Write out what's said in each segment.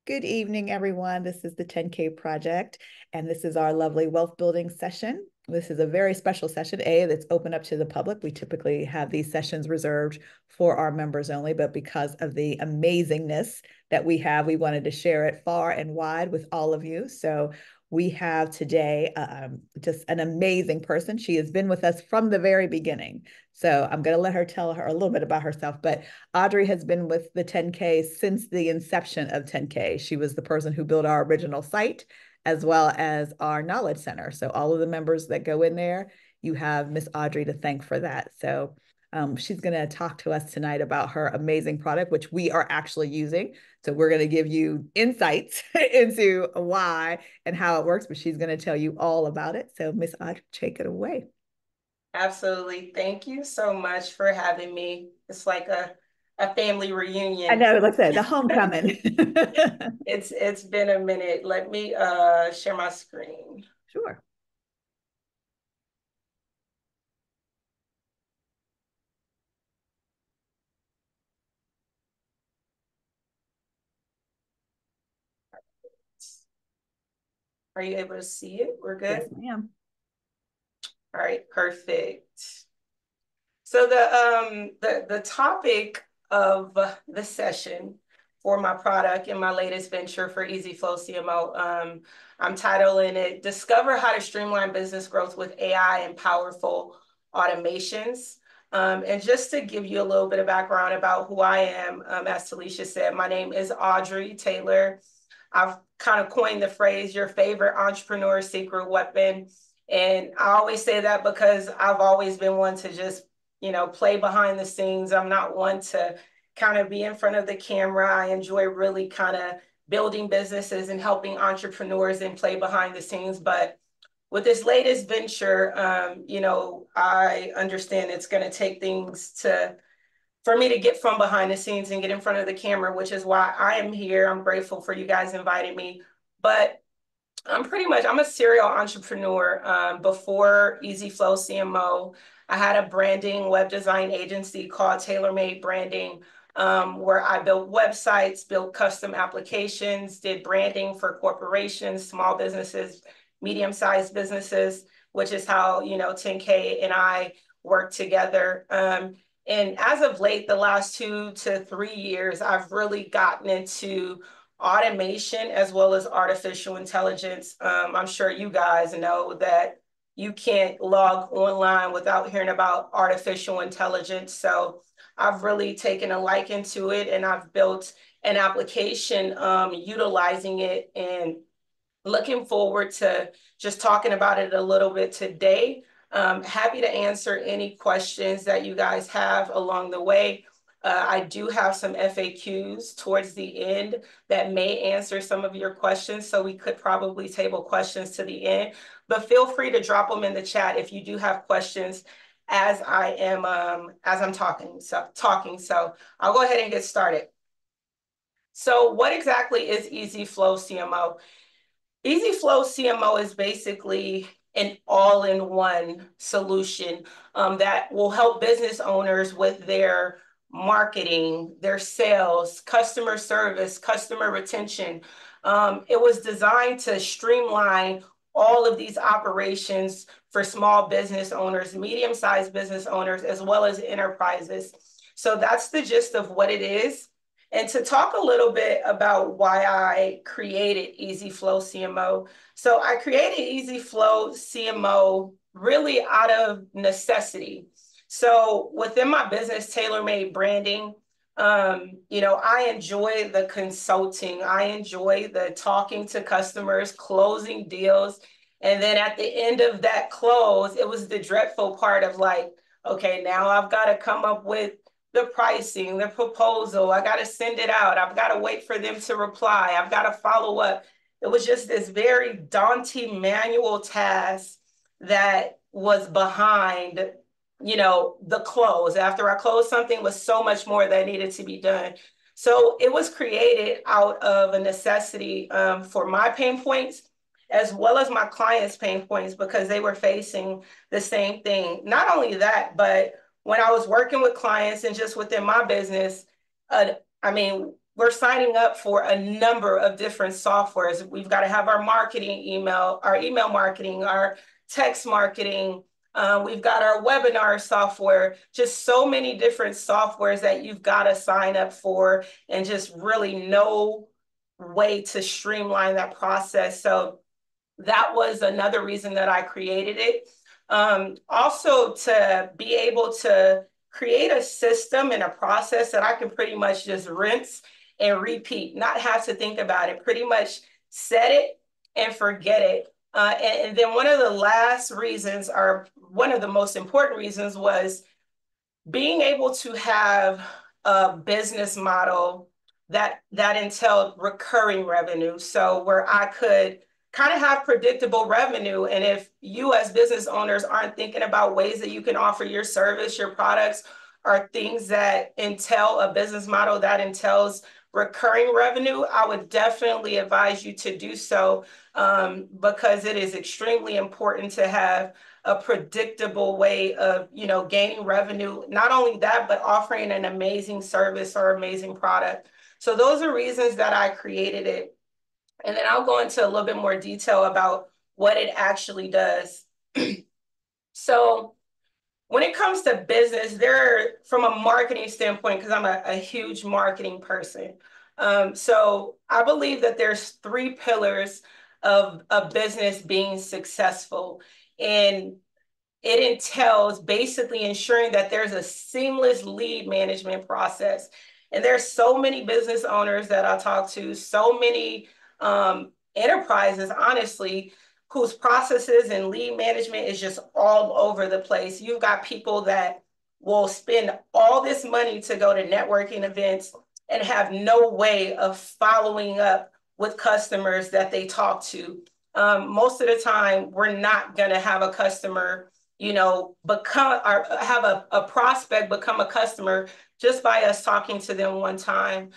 Good evening, everyone. This is the 10K Project, and this is our lovely wealth building session. This is a very special session, that's open up to the public. We typically have these sessions reserved for our members only, but because of the amazingness that we have, we wanted to share it far and wide with all of you. So we have today just an amazing person. She has been with us from the very beginning. So I'm going to let her tell her a little bit about herself, but Audrey has been with the 10K since the inception of 10K. She was the person who built our original site as well as our knowledge center. So all of the members that go in there, you have Miss Audrey to thank for that. So she's going to talk to us tonight about her amazing product, which we are actually using. So we're going to give you insights into why and how it works, but she's going to tell you all about it. So Miss Audrey, take it away. Absolutely. Thank you so much for having me. It's like a family I reunion. know, like I said, the homecoming. It's been a minute. Let me share my screen. Sure. Are you able to see it? We're Yes, good? ma'am. All right, perfect. So the topic of the session for my product and my latest venture for EasyFlow CMO, I'm titling it "Discover How to Streamline Business Growth with AI and Powerful Automations." And just to give you a little bit of background about who I am, as Talisha said, my name is Audrey Taylor. I've kind of coined the phrase "your favorite entrepreneur secret weapon." And I always say that because I've always been one to just play behind the scenes. I'm not one to kind of be in front of the camera. I enjoy really kind of building businesses and helping entrepreneurs and play behind the scenes. But with this latest venture, I understand it's going to take things for me to get from behind the scenes and get in front of the camera, which is why I am here. I'm grateful for you guys inviting me. But I'm a serial entrepreneur. Before EasyFlow CMO, I had a branding web design agency called TaylorMade Branding, where I built websites, built custom applications, did branding for corporations, small businesses, medium-sized businesses, which is how, 10K and I work together. And as of late, the last 2 to 3 years, I've really gotten into automation as well as artificial intelligence. I'm sure you guys know that you can't log online without hearing about artificial intelligence. So I've really taken a liking to it, and I've built an application utilizing it, and looking forward to just talking about it a little bit today. Happy to answer any questions that you guys have along the way. I do have some FAQs towards the end that may answer some of your questions, so we could probably table questions to the end. But feel free to drop them in the chat if you do have questions as I'm talking. So I'll go ahead and get started. So what exactly is EasyFlow CMO? EasyFlow CMO is basically an all-in-one solution that will help business owners with their marketing, their sales, customer service, customer retention. It was designed to streamline all of these operations for small business owners, medium-sized business owners, as well as enterprises. So that's the gist of what it is. And to talk a little bit about why I created EasyFlow CMO. So I created EasyFlow CMO really out of necessity. So within my business, TaylorMade Branding, I enjoy the consulting. I enjoy the talking to customers, closing deals. And then at the end of that close, it was the dreadful part of like, okay, now I've got to come up with the pricing, the proposal. I got to send it out. I've got to wait for them to reply. I've got to follow up. It was just this very daunting manual task that was behind, the close. After I closed something was so much more that needed to be done. So it was created out of a necessity for my pain points, as well as my clients' pain points, because they were facing the same thing. Not only that, but when I was working with clients and just within my business, I mean, we're signing up for a number of different softwares. We've got to have our marketing email, our email marketing, our text marketing. We've got our webinar software, just so many different softwares that you've got to sign up for, and just really no way to streamline that process. So that was another reason that I created it. Also, to be able to create a system and a process that I can pretty much just rinse and repeat, not have to think about it, pretty much set it and forget it. And then one of the last reasons, or one of the most important reasons, was being able to have a business model that entailed recurring revenue. So where I could kind of have predictable revenue. And if you as business owners aren't thinking about ways that you can offer your service, your products, or things that entail a business model that entails recurring revenue, I would definitely advise you to do so, because it is extremely important to have a predictable way of, gaining revenue. Not only that, but offering an amazing service or amazing product. So those are reasons that I created it. And then I'll go into a little bit more detail about what it actually does. So when it comes to business, from a marketing standpoint, because I'm a huge marketing person. So I believe that there's 3 pillars of a business being successful. And it entails basically ensuring that there's a seamless lead management process. And there's so many business owners that I talk to, so many enterprises, honestly, whose processes and lead management is just all over the place. You've got people that will spend all this money to go to networking events and have no way of following up with customers that they talk to. Most of the time, we're not going to have a customer, become, or have a prospect become a customer just by us talking to them one time.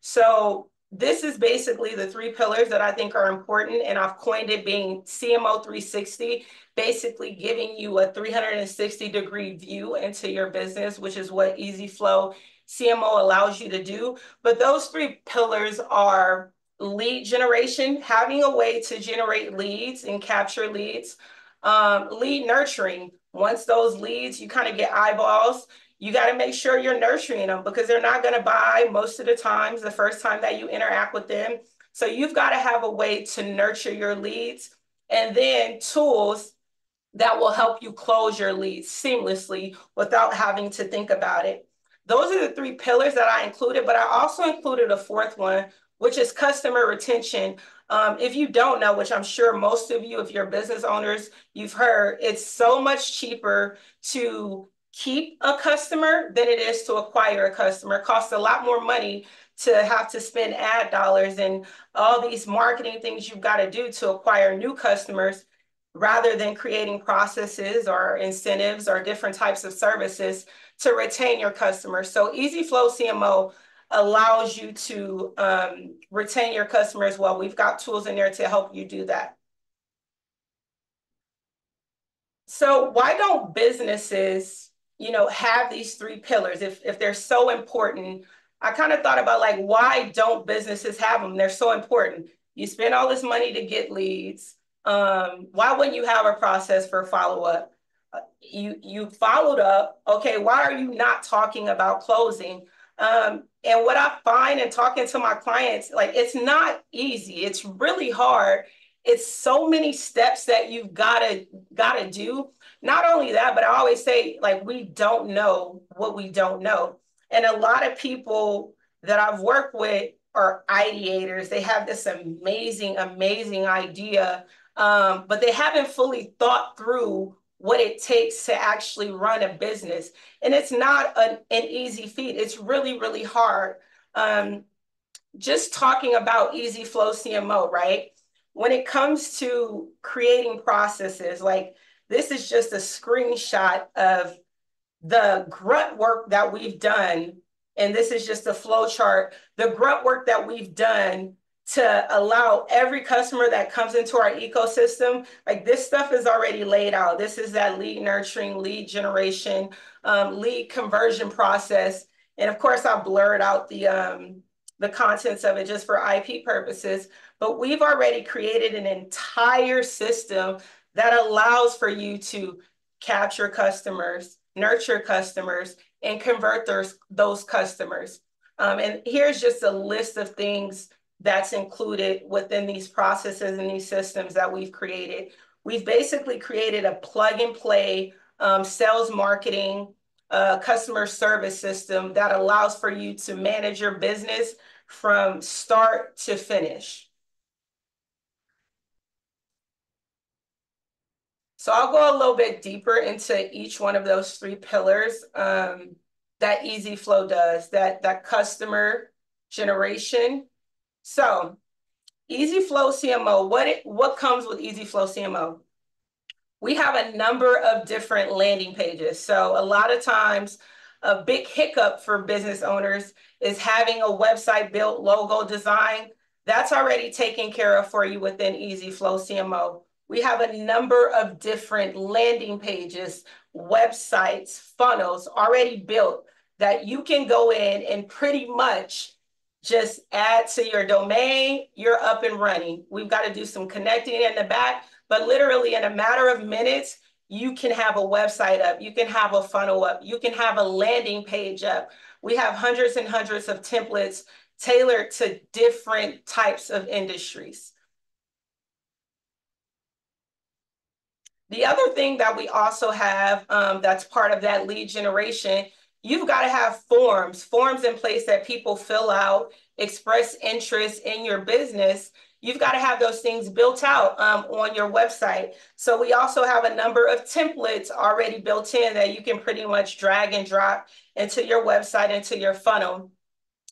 So this is basically the 3 pillars that I think are important, and I've coined it being CMO 360, basically giving you a 360-degree view into your business, which is what EasyFlow CMO allows you to do. But those 3 pillars are lead generation, having a way to generate leads and capture leads. Lead nurturing, once those leads, you kind of get eyeballs, you got to make sure you're nurturing them, because they're not going to buy most of the times the first time that you interact with them. So you've got to have a way to nurture your leads, and then tools that will help you close your leads seamlessly without having to think about it. Those are the 3 pillars that I included, but I also included a 4th one, which is customer retention. If you don't know, which I'm sure most of you, if you're business owners, you've heard, it's so much cheaper to keep a customer than it is to acquire a customer. It costs a lot more money to have to spend ad dollars and all these marketing things you've got to do to acquire new customers, rather than creating processes or incentives or different types of services to retain your customers. So EasyFlow CMO allows you to retain your customers well. We've got tools in there to help you do that. So why don't businesses, have these 3 pillars if they're so important? I kind of thought about, like, why don't businesses have them? They're so important. You spend all this money to get leads. Why wouldn't you have a process for follow-up? You followed up. Okay, why are you not talking about closing? And what I find in talking to my clients, like, it's not easy. It's really hard. It's so many steps that you've gotta do. Not only that, but I always say, like, we don't know what we don't know. And a lot of people that I've worked with are ideators. They have this amazing, amazing idea, but they haven't fully thought through what it takes to actually run a business. And it's not an easy feat. It's really, really hard. Just talking about EasyFlow CMO, right? When it comes to creating processes, like, this is just a screenshot of the grunt work that we've done. And this is just a flow chart, the grunt work that we've done to allow every customer that comes into our ecosystem, like, this stuff is already laid out. This is that lead nurturing, lead generation, lead conversion process. And of course, I blurred out the contents of it just for IP purposes, but we've already created an entire system that allows for you to capture customers, nurture customers, and convert those customers. And here's just a list of things that's included within these processes and these systems that we've created. We've basically created a plug and play sales marketing customer service system that allows for you to manage your business from start to finish. So I'll go a little bit deeper into each one of those three pillars that Easy Flow does, that customer generation. So Easy Flow CMO, what comes with Easy Flow CMO? We have a number of different landing pages. So a lot of times, a big hiccup for business owners is having a website built, logo design. That's already taken care of for you within Easy Flow CMO. We have a number of different landing pages, websites, funnels already built that you can go in and pretty much just add to your domain. You're up and running. We've got to do some connecting in the back, but literally in a matter of minutes, you can have a website up, you can have a funnel up, you can have a landing page up. We have hundreds and hundreds of templates tailored to different types of industries. The other thing that we also have that's part of that lead generation, you've got to have forms in place that people fill out, express interest in your business. You've got to have those things built out on your website. So we also have a number of templates already built in that you can pretty much drag and drop into your website, into your funnel,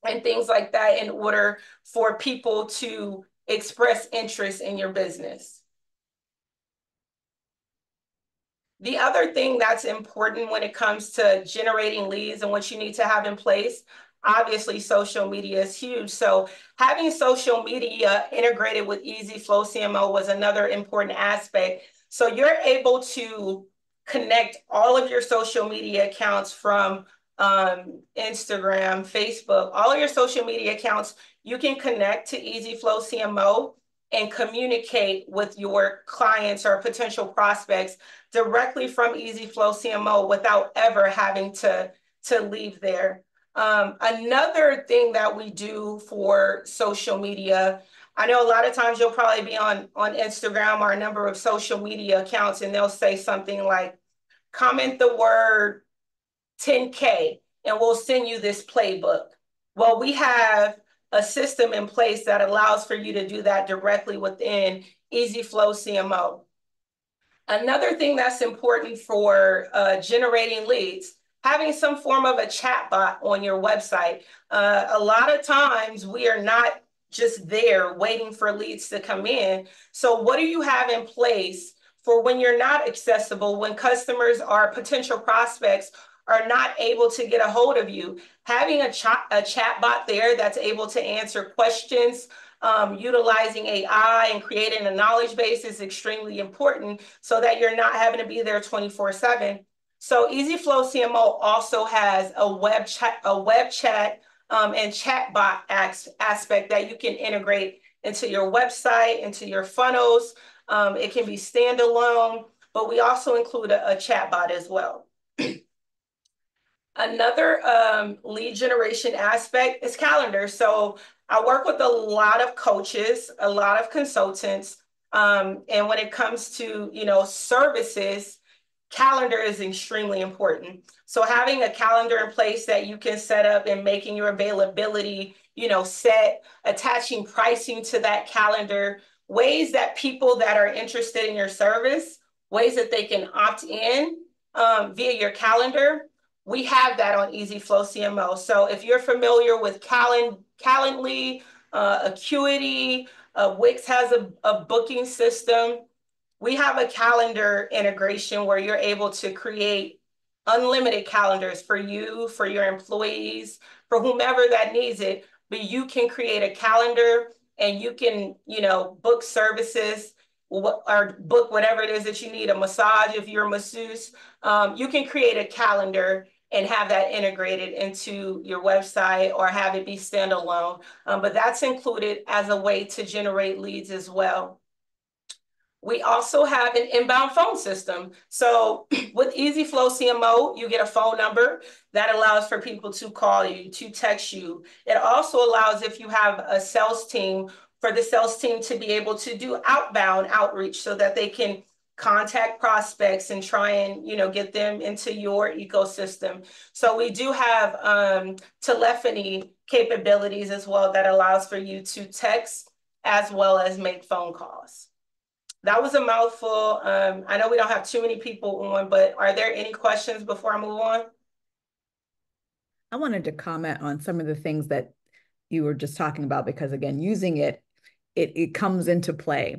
and things like that in order for people to express interest in your business. The other thing that's important when it comes to generating leads and what you need to have in place, obviously social media is huge. So having social media integrated with Easy Flow CMO was another important aspect. So you're able to connect all of your social media accounts from Instagram, Facebook, all of your social media accounts, you can connect to Easy Flow CMO and communicate with your clients or potential prospects directly from Easy Flow CMO without ever having to leave there. Another thing that we do for social media, I know a lot of times you'll probably be on Instagram or a number of social media accounts and they'll say something like, comment the word 10K and we'll send you this playbook. Well, we have a system in place that allows for you to do that directly within Easy Flow CMO. Another thing that's important for generating leads, having some form of a chat bot on your website. A lot of times we are not just there waiting for leads to come in. So what do you have in place for when you're not accessible, when customers or potential prospects are not able to get a hold of you? Having a chat bot there that's able to answer questions, utilizing AI and creating a knowledge base is extremely important so that you're not having to be there 24/7. So Easy Flow CMO also has a web chat and chat bot aspect that you can integrate into your website, into your funnels. It can be standalone, but we also include a chat bot as well. Another lead generation aspect is calendar. So I work with a lot of coaches, a lot of consultants, and when it comes to, services, calendar is extremely important. So having a calendar in place that you can set up and making your availability, set, attaching pricing to that calendar, ways that people that are interested in your service, ways that they can opt in via your calendar. We have that on Easy Flow CMO. So if you're familiar with Calendly, Acuity, Wix has a booking system. We have a calendar integration where you're able to create unlimited calendars for you, for your employees, for whomever that needs it. But you can create a calendar and you can, book services or book whatever it is that you need, a massage if you're a masseuse. You can create a calendar and have that integrated into your website or have it be standalone. But that's included as a way to generate leads as well. We also have an inbound phone system. So with EasyFlow CMO, you get a phone number that allows for people to call you, to text you. It also allows, if you have a sales team, for the sales team to be able to do outbound outreach so that they can contact prospects and try and get them into your ecosystem. So we do have telephony capabilities as well that allows for you to text as well as make phone calls. That was a mouthful. I know we don't have too many people on, but are there any questions before I move on? I wanted to comment on some of the things that you were just talking about, because again, using it comes into play.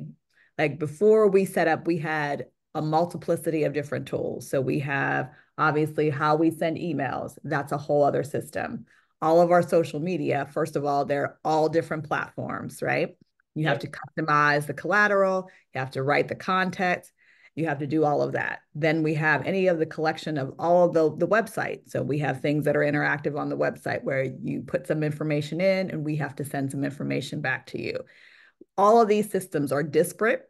Like before we set up, we had a multiplicity of different tools. So we have obviously how we send emails. That's a whole other system. All of our social media, first of all, they're all different platforms, right? You have to customize the collateral, you have to write the content, you have to do all of that. Then we have any of the collection of all of the website. So we have things that are interactive on the website where you put some information in and we have to send some information back to you. All of these systems are disparate.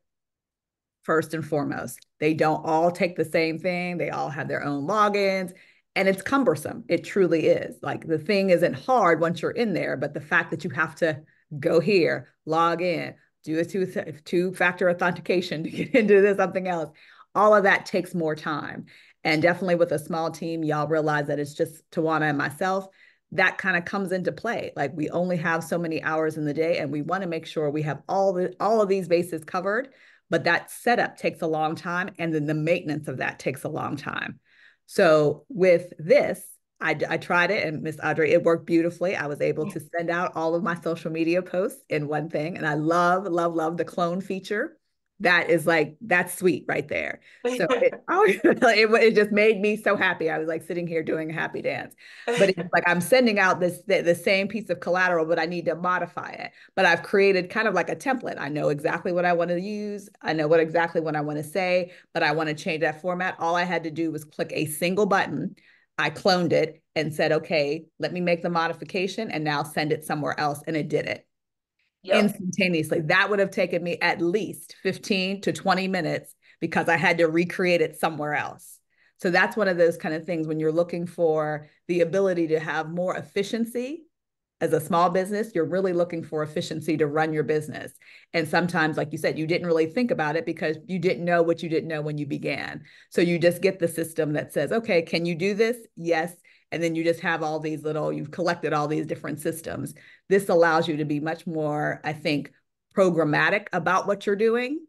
First and foremost, they don't all take the same thing. They all have their own logins, and it's cumbersome. It truly is. Like the thing isn't hard once you're in there, but the fact that you have to go here, log in, do a two-factor authentication to get into something else, all of that takes more time. And definitely with a small team, y'all realize that it's just Tawana and myself. That kind of comes into play. Like we only have so many hours in the day, and we want to make sure we have all of these bases covered. But that setup takes a long time, and then the maintenance of that takes a long time. So with this, I tried it, and Miss Audrey, it worked beautifully. I was able to send out all of my social media posts in one thing, and I love, love, love the clone feature. That is like, that's sweet right there. So it just made me so happy. I was like sitting here doing a happy dance. But it's like I'm sending out the same piece of collateral, but I need to modify it. But I've created kind of like a template. I know exactly what I want to use. I know exactly what I want to say, but I want to change that format. All I had to do was click a single button. I cloned it and said, okay, let me make the modification and now send it somewhere else. And it did it. Yep. Instantaneously. That would have taken me at least 15 to 20 minutes because I had to recreate it somewhere else. So that's one of those kind of things when you're looking for the ability to have more efficiency as a small business, you're really looking for efficiency to run your business. And sometimes, like you said, you didn't really think about it because you didn't know what you didn't know when you began. So you just get the system that says, okay, can you do this? Yes. And then you just have all these you've collected all these different systems. This allows you to be much more, I think, programmatic about what you're doing.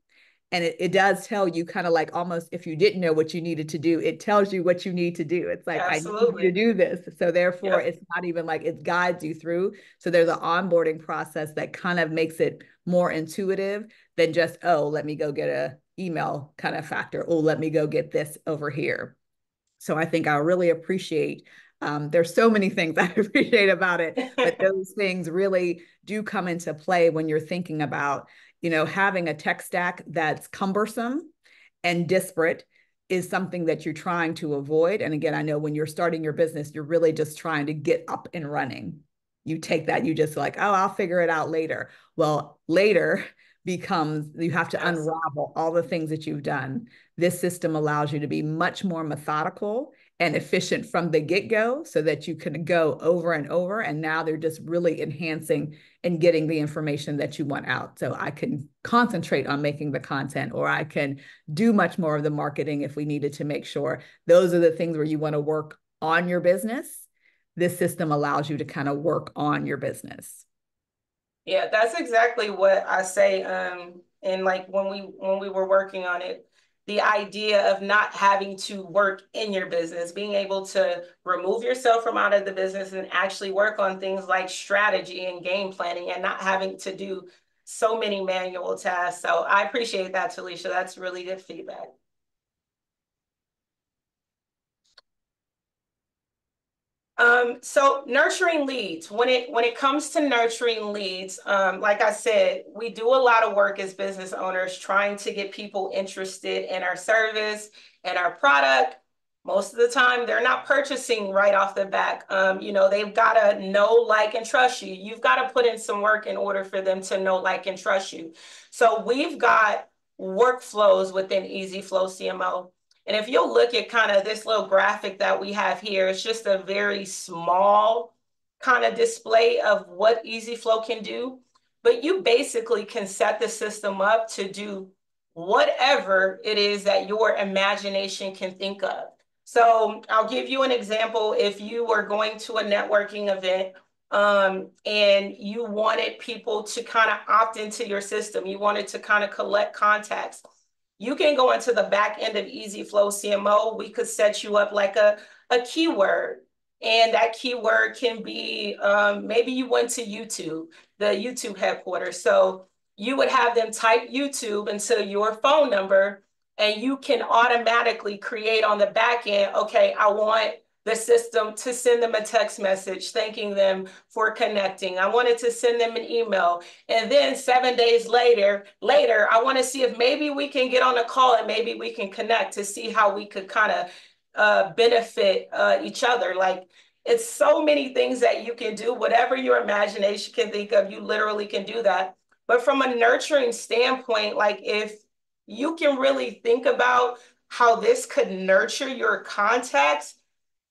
And it does tell you kind of like almost if you didn't know what you needed to do, it tells you what you need to do. It's like, absolutely. I need you to do this. So therefore, yep. It's not even like it guides you through. So there's an onboarding process that kind of makes it more intuitive than just, oh, let me go get an email kind of factor. Oh, let me go get this over here. So I think I really appreciate, there's so many things I appreciate about it, but those things really do come into play when you're thinking about, having a tech stack that's cumbersome and disparate is something that you're trying to avoid. And again, I know when you're starting your business, you're really just trying to get up and running. You take that, you just like, oh, I'll figure it out later. Well, later becomes you have to unravel all the things that you've done. This system allows you to be much more methodical and efficient from the get-go so that you can go over and over. And now they're just really enhancing and getting the information that you want out. So I can concentrate on making the content, or I can do much more of the marketing if we needed to make sure. Those are the things where you want to work on your business. This system allows you to kind of work on your business. Yeah, that's exactly what I say. And like when we were working on it, the idea of not having to work in your business, being able to remove yourself from out of the business and actually work on things like strategy and game planning and not having to do so many manual tasks. So I appreciate that, Talisha. That's really good feedback. So nurturing leads, when it comes to nurturing leads, like I said, we do a lot of work as business owners trying to get people interested in our service and our product. Most of the time, they're not purchasing right off the back. They've got to know, like, and trust you. You've got to put in some work in order for them to know, like, and trust you. So we've got workflows within EasyFlow CMO. And if you'll look at kind of this little graphic that we have here, it's just a very small kind of display of what EasyFlow can do. But you basically can set the system up to do whatever it is that your imagination can think of. So I'll give you an example. If you were going to a networking event and you wanted people to kind of opt into your system, you wanted to kind of collect contacts, you can go into the back end of EasyFlow CMO. We could set you up like a keyword. And that keyword can be, maybe you went to YouTube, the YouTube headquarters. So you would have them type YouTube into your phone number, and you can automatically create on the back end, okay, I want the system to send them a text message thanking them for connecting. I wanted to send them an email. And then 7 days later, I want to see if maybe we can get on a call and maybe we can connect to see how we could kind of benefit each other. Like, it's so many things that you can do. Whatever your imagination can think of, you literally can do that. But from a nurturing standpoint, like, if you can really think about how this could nurture your contacts,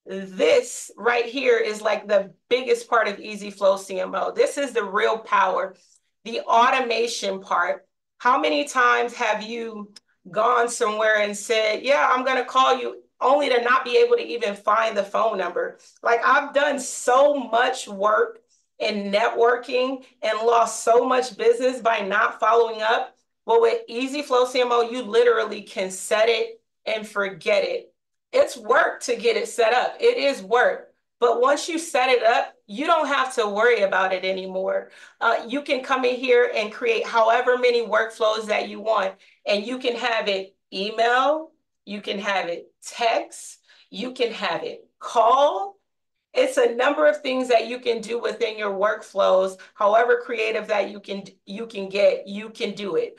this right here is like the biggest part of EasyFlow CMO. This is the real power, the automation part. How many times have you gone somewhere and said, yeah, I'm going to call you, only to not be able to even find the phone number? Like, I've done so much work in networking and lost so much business by not following up. Well, with EasyFlow CMO, you literally can set it and forget it. It's work to get it set up. It is work. But once you set it up, you don't have to worry about it anymore. You can come in here and create however many workflows that you want. And you can have it email, you can have it text, you can have it call. It's a number of things that you can do within your workflows. However creative that you can get, you can do it.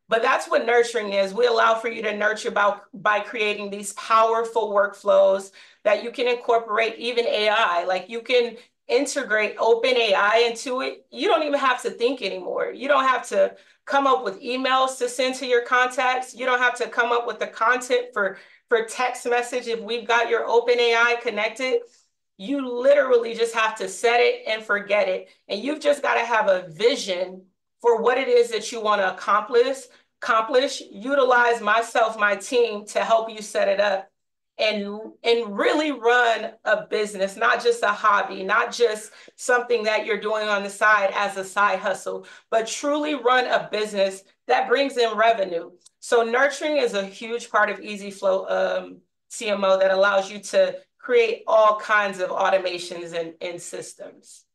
But that's what nurturing is. We allow for you to nurture by creating these powerful workflows that you can incorporate even AI. Like, you can integrate open AI into it. You don't even have to think anymore. You don't have to come up with emails to send to your contacts. You don't have to come up with the content for text message if we've got your open AI connected. You literally just have to set it and forget it. And you've just got to have a vision for what it is that you want to accomplish, utilize myself, my team to help you set it up and really run a business, not just a hobby, not just something that you're doing on the side as a side hustle, but truly run a business that brings in revenue. So nurturing is a huge part of EasyFlow CMO that allows you to create all kinds of automations and systems.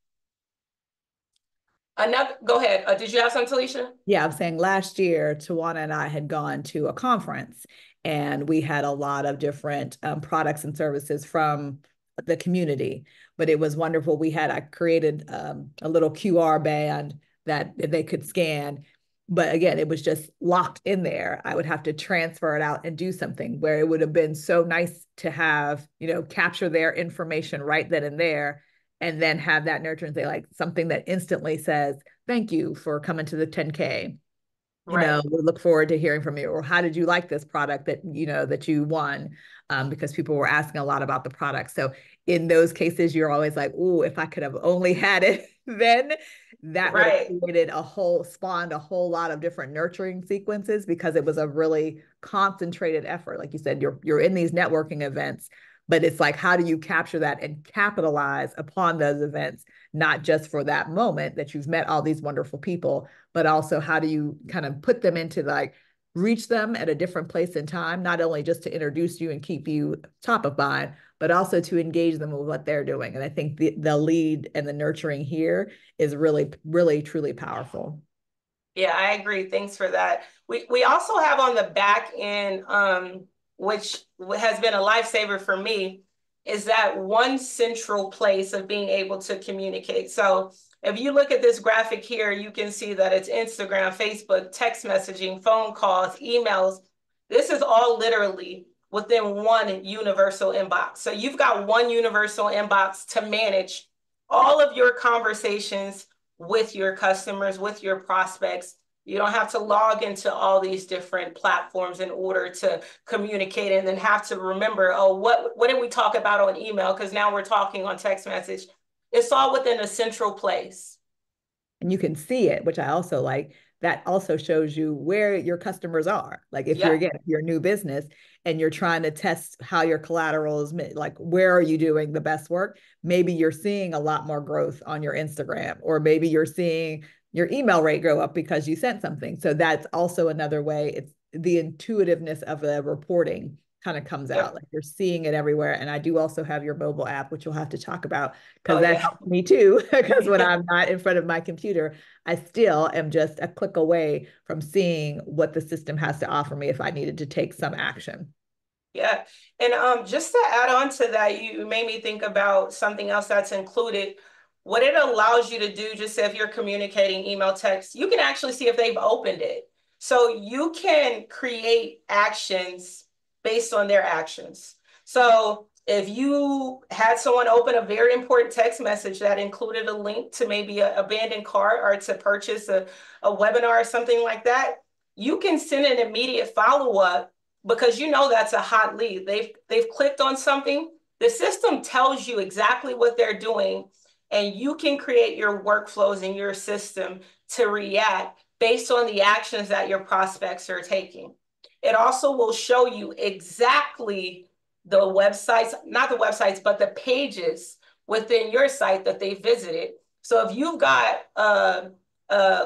Go ahead. Did you have something, Talisha? Yeah, I'm saying last year, Tawana and I had gone to a conference, and we had a lot of different products and services from the community, but it was wonderful. I created a little QR band that they could scan. But again, it was just locked in there. I would have to transfer it out and do something, where it would have been so nice to have, capture their information right then and there, and then have that nurture and say, like, something that instantly says, thank you for coming to the 10K. Right. We look forward to hearing from you. Or how did you like this product that you won? Because people were asking a lot about the product. So in those cases, you're always like, oh, if I could have only had it then, that would have spawned a whole lot of different nurturing sequences, because it was a really concentrated effort. Like you said, you're in these networking events, but it's like, how do you capture that and capitalize upon those events, not just for that moment that you've met all these wonderful people, but also how do you kind of put them into, like, reach them at a different place in time, not only just to introduce you and keep you top of mind, but also to engage them with what they're doing. And I think the lead and the nurturing here is really, really, truly powerful. Yeah, I agree. Thanks for that. We also have on the back end, which has been a lifesaver for me, is that one central place of being able to communicate. So if you look at this graphic here, you can see that it's Instagram, Facebook, text messaging, phone calls, emails. This is all literally within one universal inbox. So you've got one universal inbox to manage all of your conversations with your customers, with your prospects. You don't have to log into all these different platforms in order to communicate and then have to remember, oh, what did we talk about on email? Because now we're talking on text message. It's all within a central place. And you can see it, which I also like. That also shows you where your customers are. Like if you're, Yeah. again, if you're a new business and you're trying to test how your collateral is, like where are you doing the best work? Maybe you're seeing a lot more growth on your Instagram, or maybe you're seeing your email rate go up because you sent something. So that's also another way. It's the intuitiveness of the reporting kind of comes out. Yep. Like you're seeing it everywhere. And I do also have your mobile app, which we'll have to talk about because Oh, that yeah. helps me too. Because when I'm not in front of my computer, I still am just a click away from seeing what the system has to offer me if I needed to take some action. Yeah. And just to add on to that, you made me think about something else that's included. What it allows you to do, just if you're communicating email, text, you can actually see if they've opened it. So you can create actions based on their actions. So if you had someone open a very important text message that included a link to maybe an abandoned cart or to purchase a webinar or something like that, you can send an immediate follow-up because you know that's a hot lead. They've clicked on something. The system tells you exactly what they're doing, and you can create your workflows in your system to react based on the actions that your prospects are taking. It also will show you exactly the websites, not the websites, but the pages within your site that they visited. So if you've got a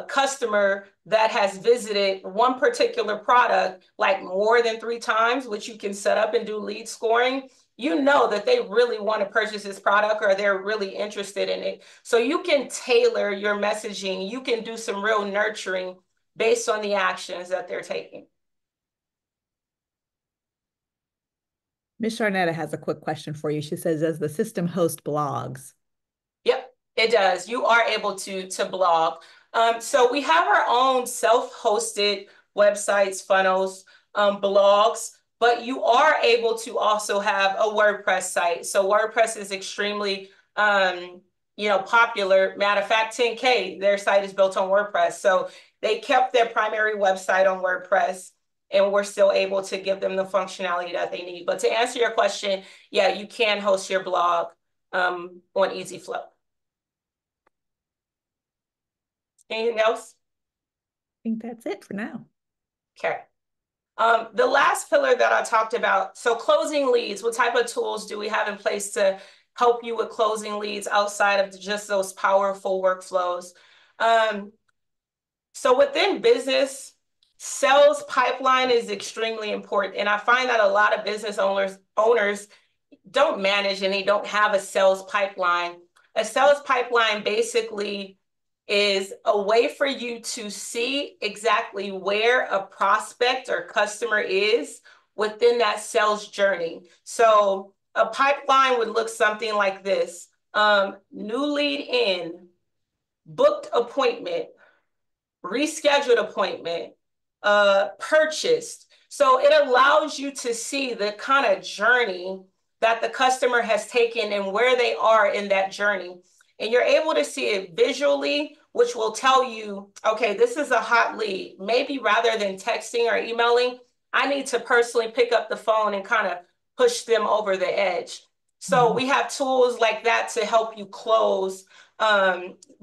customer that has visited one particular product like more than 3 times, which you can set up and do lead scoring, you know that they really want to purchase this product or they're really interested in it. So you can tailor your messaging. You can do some real nurturing based on the actions that they're taking. Ms. Sharnetta has a quick question for you. She says, does the system host blogs? Yep, it does. You are able to blog. So we have our own self-hosted websites, funnels, blogs, but you are able to also have a WordPress site. So WordPress is extremely, popular. Matter of fact, 10K, their site is built on WordPress. So they kept their primary website on WordPress, and we're still able to give them the functionality that they need. But to answer your question, yeah, you can host your blog on EasyFlow. Anything else? I think that's it for now. Okay. The last pillar that I talked about, so closing leads, what type of tools do we have in place to help you with closing leads outside of just those powerful workflows? So within business, sales pipeline is extremely important. And I find that a lot of business owners don't manage and they don't have a sales pipeline. A sales pipeline basically is a way for you to see exactly where a prospect or customer is within that sales journey. So a pipeline would look something like this. New lead in, booked appointment, rescheduled appointment, purchased. So it allows you to see the kind of journey that the customer has taken and where they are in that journey. And you're able to see it visually, which will tell you, okay, this is a hot lead. Maybe rather than texting or emailing, I need to personally pick up the phone and kind of push them over the edge. So we have tools like that to help you close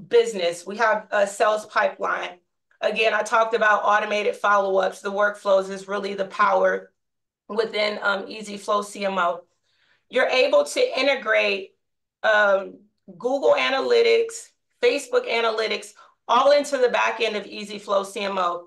business. We have a sales pipeline. Again, I talked about automated follow-ups. The workflows is really the power within EasyFlow CMO. You're able to integrate Google Analytics, Facebook Analytics, all into the back end of EasyFlow CMO.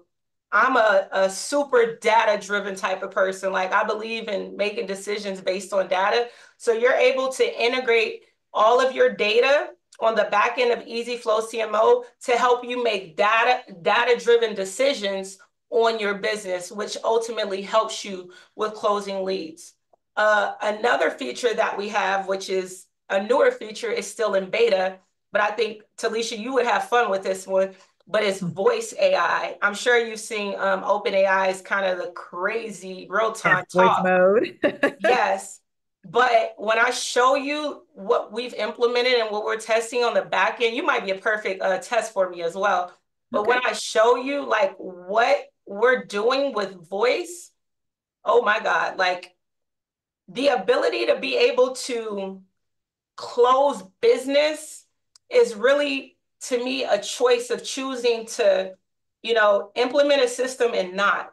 I'm a super data-driven type of person. Like I believe in making decisions based on data. So you're able to integrate all of your data on the back end of EasyFlow CMO to help you make data-driven decisions on your business, which ultimately helps you with closing leads. Another feature that we have, which is a newer feature, is still in beta, but I think, Talisha, you would have fun with this one. but it's voice AI. I'm sure you've seen OpenAI's kind of the crazy real-time Yes, voice talk. mode. Yes. But when I show you what we've implemented and what we're testing on the back end, you might be a perfect test for me as well. But when Okay. I show you like what we're doing with voice, oh my God, like the ability to be able to close business is really, to me, a choice of choosing to, implement a system and not.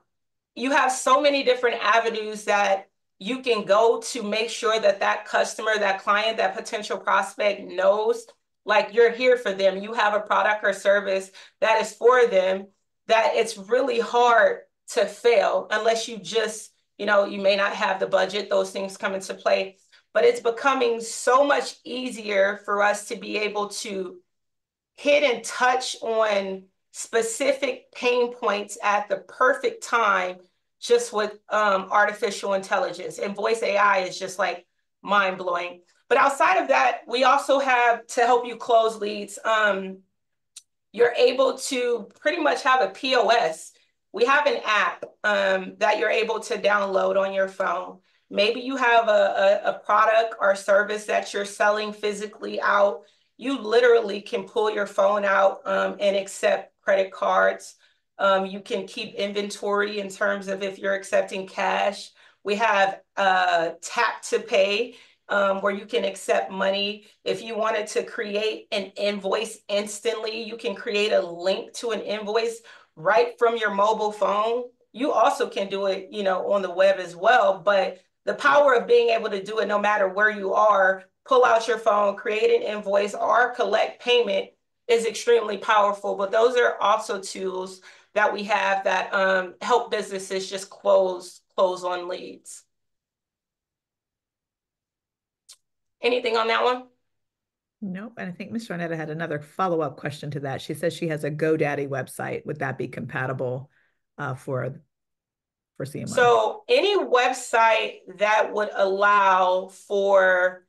You have so many different avenues that you can go to make sure that that customer, that client, that potential prospect knows like you're here for them. You have a product or service that is for them, that it's really hard to fail unless you just, you may not have the budget. Those things come into play, but it's becoming so much easier for us to be able to hit and touch on specific pain points at the perfect time just with artificial intelligence. And voice AI is just like mind blowing. But outside of that, we also have to help you close leads. You're able to pretty much have a POS. We have an app that you're able to download on your phone. Maybe you have a product or service that you're selling physically out. You literally can pull your phone out and accept credit cards. You can keep inventory in terms of if you're accepting cash. We have tap to pay where you can accept money. If you wanted to create an invoice instantly, you can create a link to an invoice right from your mobile phone. You also can do it, on the web as well. But the power of being able to do it no matter where you are, pull out your phone, create an invoice or collect payment is extremely powerful. But those are also tools that we have that help businesses just close on leads. Anything on that one? Nope. And I think Ms. Jonetta had another follow-up question to that. She says she has a GoDaddy website. Would that be compatible for CMO? So any website that would allow for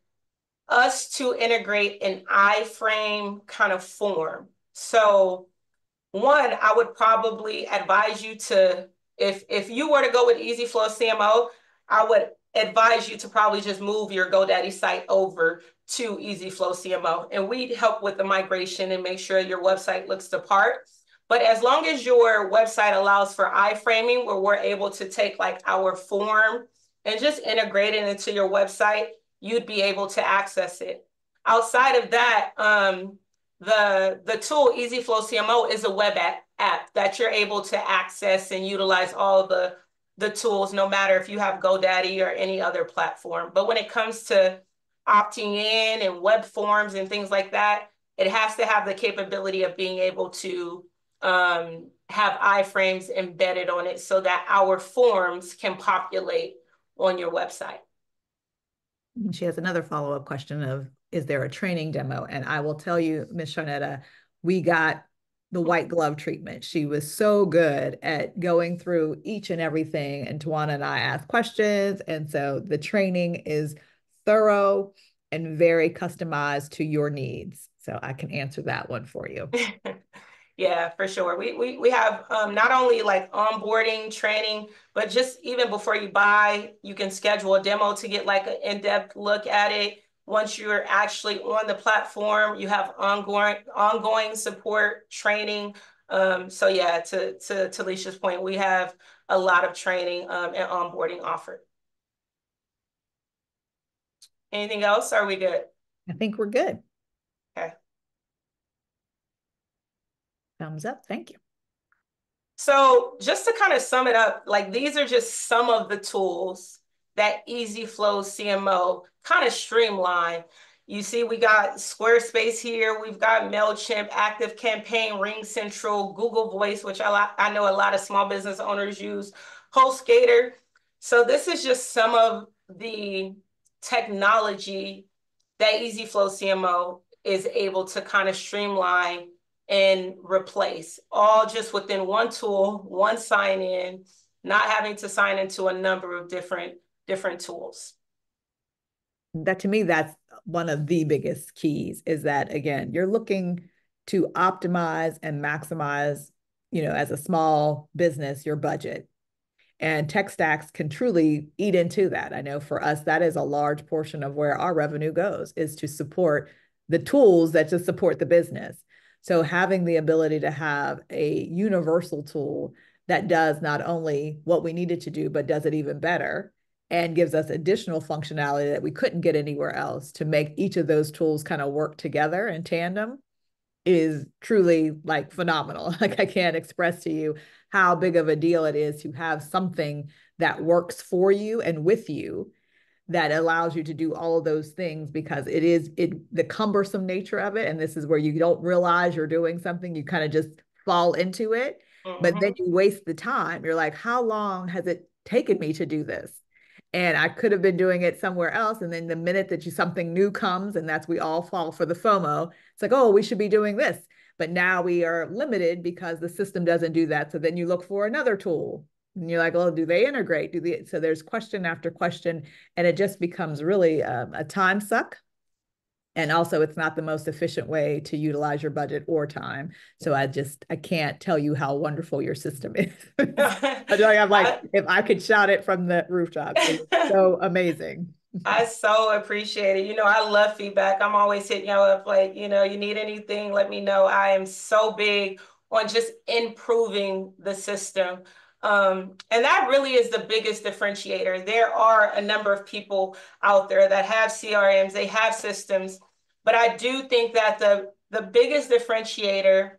us to integrate an iframe kind of form. So one, I would probably advise you to, if you were to go with EasyFlow CMO, I would advise you to probably just move your GoDaddy site over to EasyFlow CMO. And we'd help with the migration and make sure your website looks the part. But as long as your website allows for iframing, where we're able to take like our form and just integrate it into your website, you'd be able to access it. Outside of that, the tool EasyFlow CMO is a web app that you're able to access and utilize all the tools, no matter if you have GoDaddy or any other platform. But when it comes to opting in and web forms and things like that, it has to have the capability of being able to have iframes embedded on it so that our forms can populate on your website. And she has another follow-up question of, is there a training demo? And I will tell you, Ms. Sharnetta, we got the white glove treatment. She was so good at going through each and everything. And Tawana and I asked questions. And so the training is thorough and very customized to your needs. So I can answer that one for you. Yeah, for sure. We have not only like onboarding training, but just even before you buy, you can schedule a demo to get like an in-depth look at it. Once you're actually on the platform, you have ongoing support training. So yeah, to Alicia's point, we have a lot of training and onboarding offered. Anything else? Are we good? I think we're good. Okay. Thumbs up. Thank you. So just to kind of sum it up, like these are just some of the tools that EasyFlow CMO kind of streamline. You see, we got Squarespace here. We've got MailChimp, ActiveCampaign, RingCentral, Google Voice, which I know a lot of small business owners use, HostGator. So this is just some of the technology that EasyFlow CMO is able to kind of streamline and replace, all just within one tool, one sign in, not having to sign into a number of different tools. That, to me, that's one of the biggest keys, is that, again, you're looking to optimize and maximize, as a small business, your budget. And tech stacks can truly eat into that. I know for us, that is a large portion of where our revenue goes, is to support the tools that just support the business. So having the ability to have a universal tool that does not only what we needed to do, but does it even better and gives us additional functionality that we couldn't get anywhere else, to make each of those tools kind of work together in tandem, is truly like phenomenal. Like, I can't express to you how big of a deal it is to have something that works for you and with you, that allows you to do all of those things, because the cumbersome nature of it. And this is where you don't realize you're doing something, you kind of just fall into it, but then you waste the time. You're like, how long has it taken me to do this? And I could have been doing it somewhere else. And then the minute that something new comes, and we all fall for the FOMO, it's like, oh, we should be doing this. But now we are limited because the system doesn't do that. So then you look for another tool and you're like, well, do they integrate? So there's question after question, and it just becomes really a time suck. And also, it's not the most efficient way to utilize your budget or time. So I can't tell you how wonderful your system is. I'm like, if I could shout it from the rooftops, it's so amazing. I so appreciate it. I love feedback. I'm always hitting you up like, you need anything, let me know. I am so big on just improving the system. And that really is the biggest differentiator. There are a number of people out there that have CRMs, they have systems, but I do think that the biggest differentiator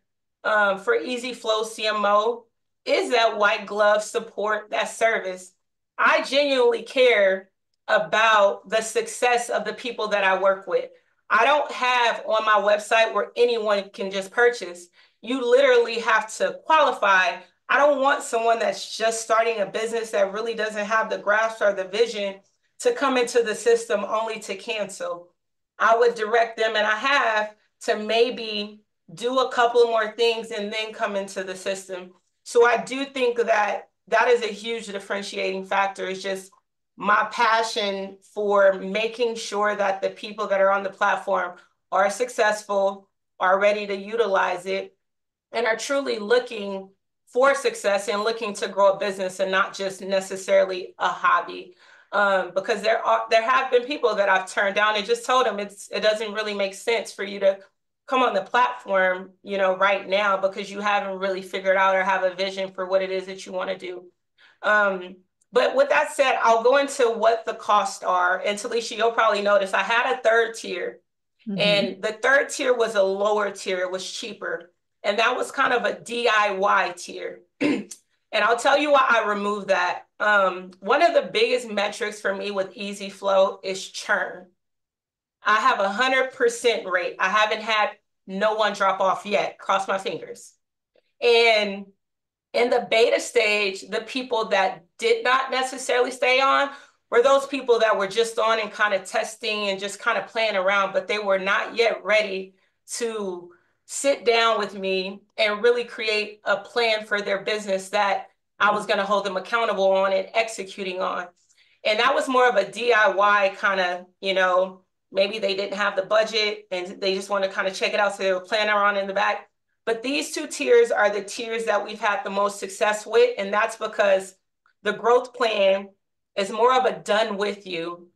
for Easy Flow CMO is that white glove support, that service. I genuinely care about the success of the people that I work with. I don't have on my website where anyone can just purchase. You literally have to qualify. I don't want someone that's just starting a business that really doesn't have the grasp or the vision to come into the system only to cancel. I would direct them, and I have, to maybe do a couple of more things and then come into the system. So I do think that that is a huge differentiating factor. It's just my passion for making sure that the people that are on the platform are successful, are ready to utilize it, and are truly looking for success and looking to grow a business and not just necessarily a hobby. Because there have been people that I've turned down and just told them it doesn't really make sense for you to come on the platform, right now, because you haven't really figured out or have a vision for what it is that you want to do. But with that said, I'll go into what the costs are. And Talisha, you'll probably notice I had a third tier. And the third tier was a lower tier. It was cheaper. And that was kind of a DIY tier. And I'll tell you why I removed that. One of the biggest metrics for me with Easy Flow is churn. I have 100% rate. I haven't had no one drop off yet. Cross my fingers. And in the beta stage, the people that did not necessarily stay on were those people that were just on and kind of testing and just kind of playing around, but they were not yet ready to sit down with me and really create a plan for their business that I was going to hold them accountable on and executing on. And that was more of a DIY kind of, maybe they didn't have the budget and they just want to kind of check it out. So they were planning around in the back. But these two tiers are the tiers that we've had the most success with. And that's because the growth plan is more of a done with you.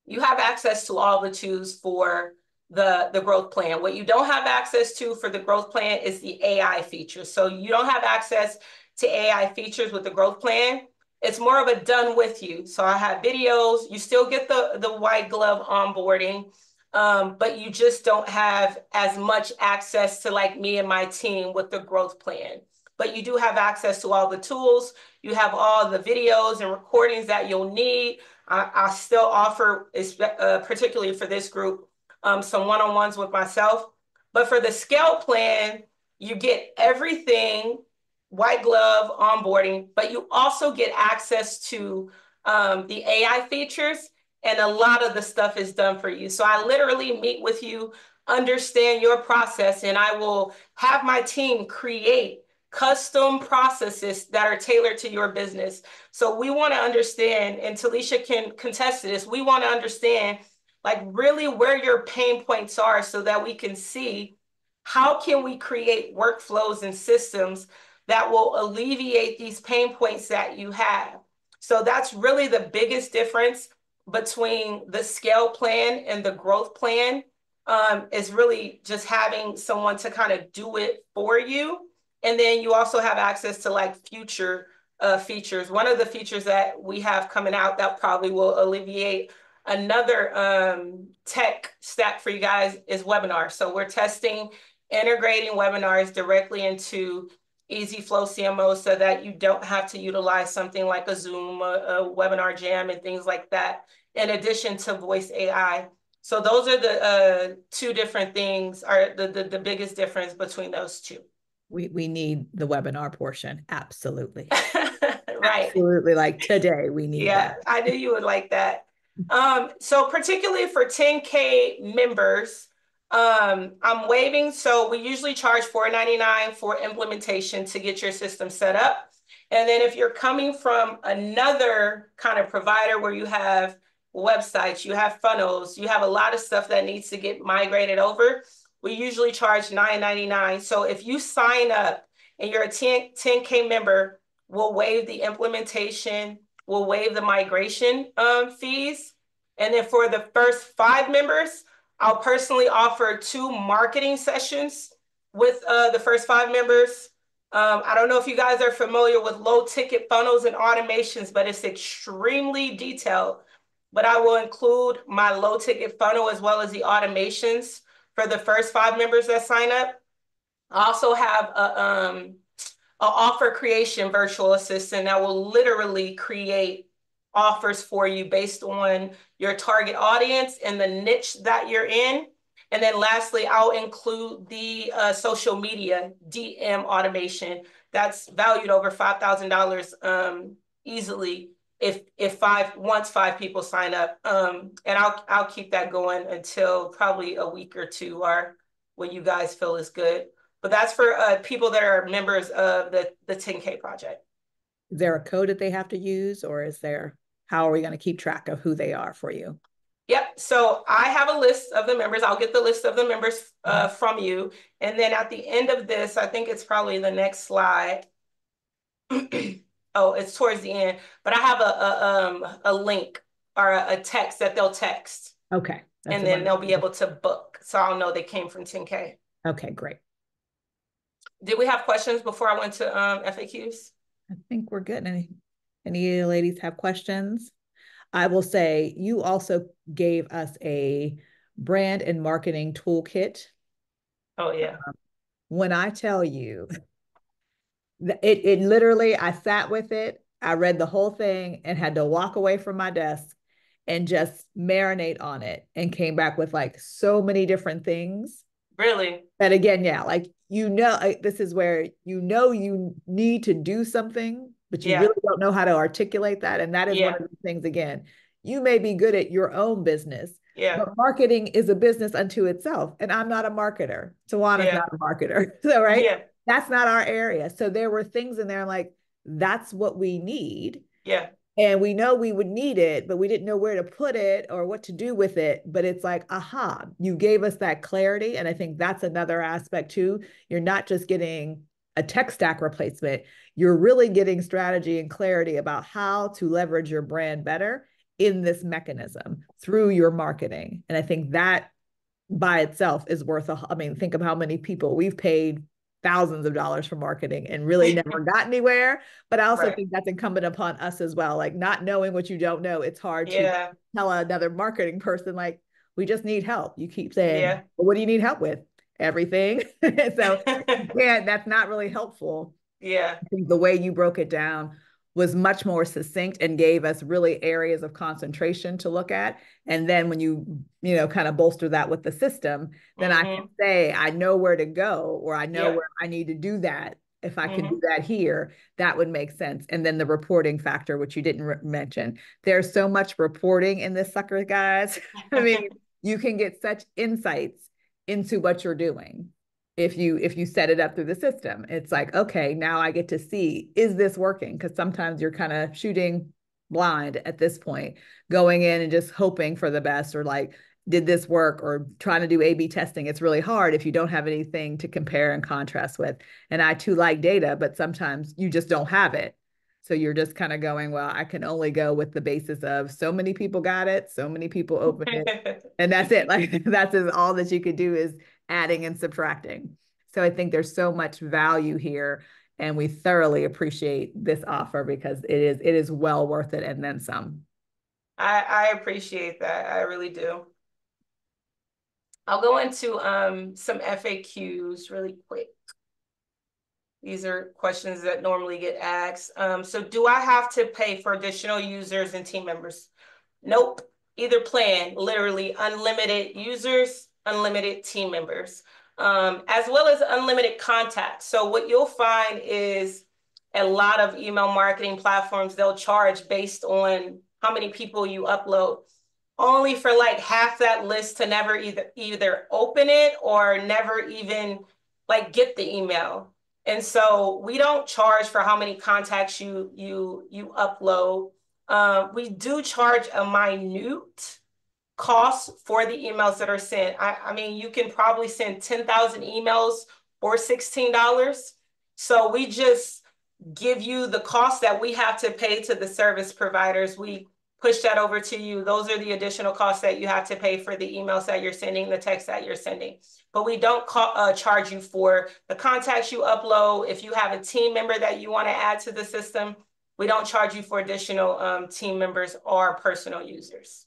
You have access to all the tools for the growth plan. What you don't have access to for the growth plan is the AI features. So you don't have access to AI features with the growth plan. It's more of a done with you. So I have videos. You still get the white glove onboarding. But you just don't have as much access to like me and my team with the growth plan. But you do have access to all the tools. You have all the videos and recordings that you'll need. I still offer, particularly for this group, some one-on-ones with myself. But for the scale plan, you get everything, white glove onboarding, but you also get access to the AI features. And a lot of the stuff is done for you. So I literally meet with you, understand your process, and I will have my team create custom processes that are tailored to your business. So we want to understand, and Talisha can contest to this, we want to understand like really where your pain points are so that we can see how can we create workflows and systems that will alleviate these pain points that you have? So that's really the biggest difference between the scale plan and the growth plan, is really just having someone to kind of do it for you. And then you also have access to like future features. One of the features that we have coming out that probably will alleviate another tech stack for you guys is webinars. So we're testing integrating webinars directly into EasyFlow CMO so that you don't have to utilize something like a Zoom, a Webinar Jam, and things like that, in addition to voice AI. So those are the two different things, are the biggest difference between those two. We need the webinar portion. Absolutely. Right. Absolutely. Like today, we need Yeah, that. I knew you would like that. So particularly for 10K members, I'm waiving. So we usually charge $4.99 for implementation to get your system set up. And then if you're coming from another kind of provider where you have websites, you have funnels, you have a lot of stuff that needs to get migrated over, we usually charge $9.99. So if you sign up and you're a 10K member, we'll waive the implementation, we'll waive the migration fees. And then for the first 5 members, I'll personally offer 2 marketing sessions with the first 5 members. I don't know if you guys are familiar with low ticket funnels and automations, but it's extremely detailed. But I will include my low ticket funnel as well as the automations for the first 5 members that sign up. I also have a offer creation virtual assistant that will literally create offers for you based on your target audience and the niche that you're in. And then lastly, I'll include the social media DM automation that's valued over $5,000 easily once 5 people sign up. And I'll keep that going until probably a week or 2, or what you guys feel is good. But that's for people that are members of the 10K project. Is there a code that they have to use, or how are we going to keep track of who they are for you? Yep. So I have a list of the members. I'll get the list of the members from you. And then at the end of this, I think it's probably the next slide. Oh, it's towards the end. But I have a link or a text that they'll text. Okay. And then they'll be able to book. So I'll know they came from 10K. Okay, great. Did we have questions before I went to FAQs? I think we're good. Any of you ladies have questions? I will say you also gave us a brand and marketing toolkit. Oh, yeah. When I tell you, it literally, I sat with it, I read the whole thing and had to walk away from my desk and just marinate on it, and came back with like so many different things. Really? And again, yeah, like, this is where you need to do something, but you really don't know how to articulate that. And that is one of the things, again, you may be good at your own business, but marketing is a business unto itself. And I'm not a marketer. Tawana's not a marketer. So, right? Yeah. That's not our area. So there were things in there like, that's what we need. Yeah. And we know we would need it, but we didn't know where to put it or what to do with it. But it's like, aha, you gave us that clarity. And I think that's another aspect too. You're not just getting a tech stack replacement, you're really getting strategy and clarity about how to leverage your brand better in this mechanism through your marketing. And I think that by itself is worth think of how many people we've paid thousands of dollars for marketing and really never got anywhere. But I also think that's incumbent upon us as well. Like, not knowing what you don't know, it's hard to tell another marketing person, like, we just need help. You keep saying, well, what do you need help with? Everything. So that's not really helpful. Yeah. I think the way you broke it down was much more succinct and gave us really areas of concentration to look at. And then when you kind of bolster that with the system, then I can say, I know where to go, or I know where I need to do that. If I can do that here, that would make sense. And then the reporting factor, which you didn't mention. There's so much reporting in this sucker, guys. I mean, you can get such insights into what you're doing. If you set it up through the system, it's like, okay, now I get to see, is this working? Because sometimes you're kind of shooting blind at this point, going in and just hoping for the best, or like did this work, or trying to do A/B testing, it's really hard if you don't have anything to compare and contrast with. And I too like data, but sometimes you just don't have it. So you're just kind of going, well, I can only go with the basis of so many people got it, so many people opened it, and that's it. Like that's all that you could do is adding and subtracting. So I think there's so much value here, and we thoroughly appreciate this offer because it is well worth it and then some. I appreciate that. I really do. I'll go into some FAQs really quick. These are questions that normally get asked. So do I have to pay for additional users and team members? Nope. Either plan, literally unlimited users, unlimited team members, as well as unlimited contacts. So what you'll find is a lot of email marketing platforms, they'll charge based on how many people you upload, only for like half that list to never either open it or never even like get the email. And so we don't charge for how many contacts you upload. We do charge a minute cost for the emails that are sent. I mean, you can probably send 10,000 emails for $16. So we just give you the cost that we have to pay to the service providers. We push that over to you. Those are the additional costs that you have to pay for the emails that you're sending, the text that you're sending. But we don't charge you for the contacts you upload. If you have a team member that you want to add to the system, we don't charge you for additional team members or personal users.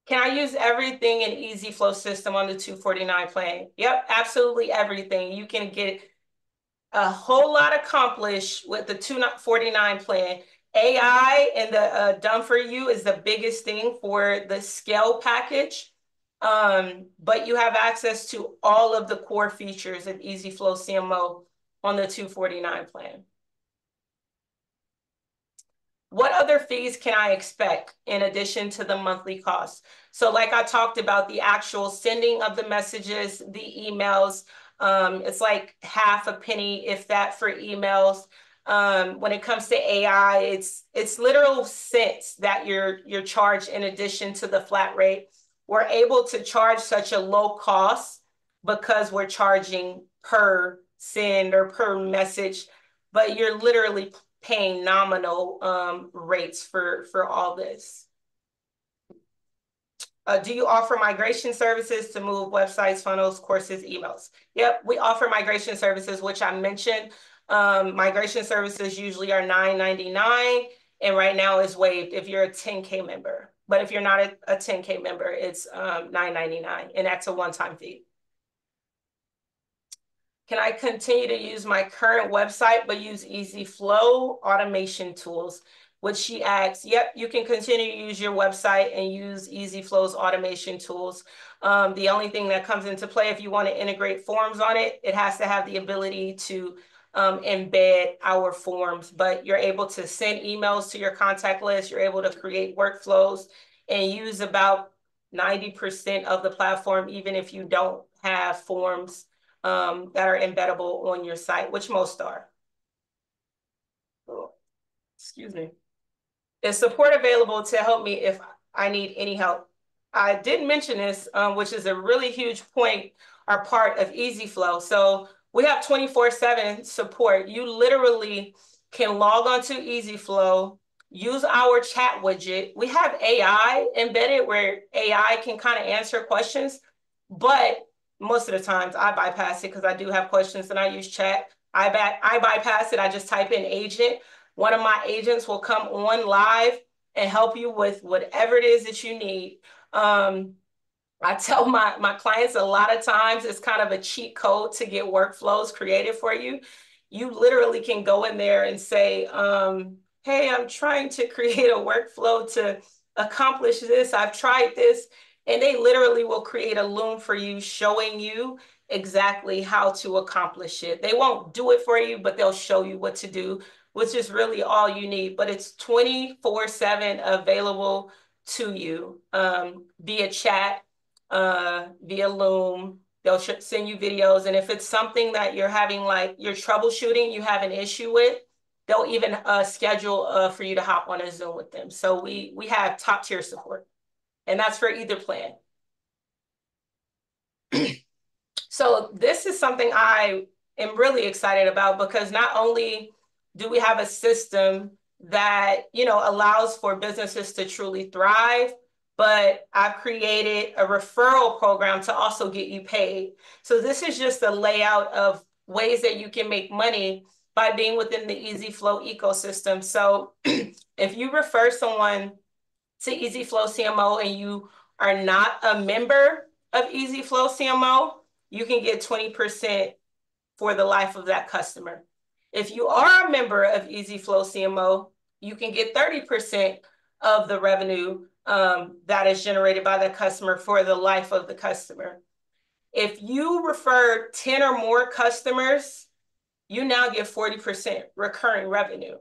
Can I use everything in EasyFlow system on the 249 plan? Yep, absolutely everything. You can get a whole lot accomplished with the 249 plan. AI and the done for you is the biggest thing for the scale package. But you have access to all of the core features of EasyFlow CMO on the 249 plan. What other fees can I expect in addition to the monthly cost? So like I talked about, the actual sending of the messages, the emails, it's like half a penny, if that, for emails. When it comes to AI, it's literal cents that you're charged in addition to the flat rate. We're able to charge such a low cost because we're charging per send or per message, but you're literally paying nominal rates for all this. Do you offer migration services to move websites, funnels, courses, emails? Yep, we offer migration services, which I mentioned. Migration services usually are $9.99, and right now is waived if you're a 10K member. But if you're not a 10K member, it's $9.99, and that's a one-time fee. Can I continue to use my current website but use EasyFlow automation tools? Which she asks, yep, you can continue to use your website and use EasyFlow's automation tools. The only thing that comes into play, if you want to integrate forms on it, it has to have the ability to embed our forms, but you're able to send emails to your contact list. You're able to create workflows and use about 90% of the platform, even if you don't have forms that are embeddable on your site, which most are. Oh, excuse me. Is support available to help me if I need any help? I didn't mention this, which is a really huge point or part of EasyFlow. So we have 24/7 support. You literally can log on to EasyFlow, use our chat widget. We have AI embedded where AI can kind of answer questions, but most of the times I bypass it because I do have questions and I use chat. I bypass it. I just type in agent. One of my agents will come on live and help you with whatever it is that you need. I tell my clients a lot of times it's kind of a cheat code to get workflows created for you. You literally can go in there and say, hey, I'm trying to create a workflow to accomplish this. I've tried this. And they literally will create a loom for you, showing you exactly how to accomplish it. They won't do it for you, but they'll show you what to do, which is really all you need. But it's 24/7 available to you via chat, via Loom. They'll send you videos. And if it's something that you're having, like you're troubleshooting, you have an issue with, they'll even schedule for you to hop on a Zoom with them. So we have top tier support, and that's for either plan. So this is something I am really excited about, because not only do we have a system that, you know, allows for businesses to truly thrive, but I've created a referral program to also get you paid. So this is just a layout of ways that you can make money by being within the EasyFlow ecosystem. So if you refer someone to EasyFlow CMO and you are not a member of EasyFlow CMO, you can get 20% for the life of that customer. If you are a member of EasyFlow CMO, you can get 30% of the revenue that is generated by the customer for the life of the customer. If you refer 10 or more customers, you now get 40% recurring revenue.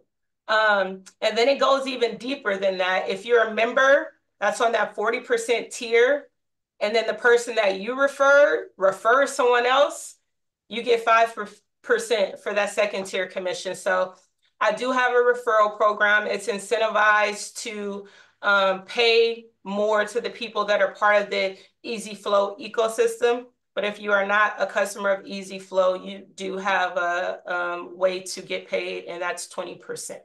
And then it goes even deeper than that. If you're a member, that's on that 40% tier, and then the person that you refers someone else, you get 5% for that second tier commission. So I do have a referral program. It's incentivized to pay more to the people that are part of the EasyFlow ecosystem. But if you are not a customer of EasyFlow, you do have a way to get paid, and that's 20%. Any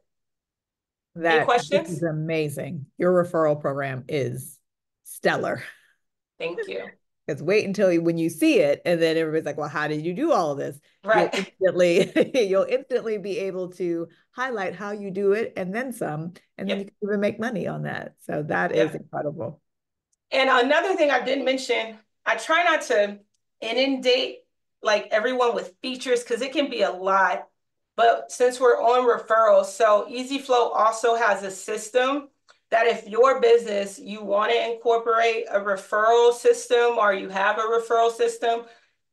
This is questions? amazing. Your referral program is stellar. Thank you. Because wait until when you see it, and then everybody's like, well, how did you do all of this? Right. You'll instantly be able to highlight how you do it and then some, and then you Yep. can even make money on that. So that is Yep. incredible. And another thing I didn't mention, I try not to inundate like everyone with features, because it can be a lot. But since we're on referrals, so EasyFlow also has a system that if your business, you want to incorporate a referral system, or you have a referral system,